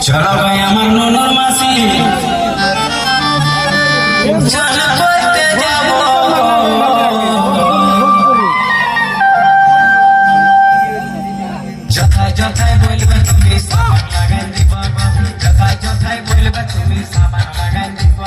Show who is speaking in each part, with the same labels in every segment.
Speaker 1: চলো ভাই আমার ননর মাসি চান করতে যাব যথায় যথায় বলবে তুমি সাবান লাগাই দিব যথায় যথায় বলবে তুমি সাবান লাগাই দিব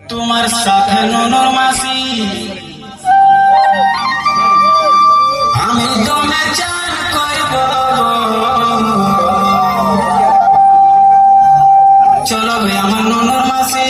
Speaker 1: তোমার সাথে ননর মাসি আমি দমে চান করব চলো ভাই আমার ননর মাসি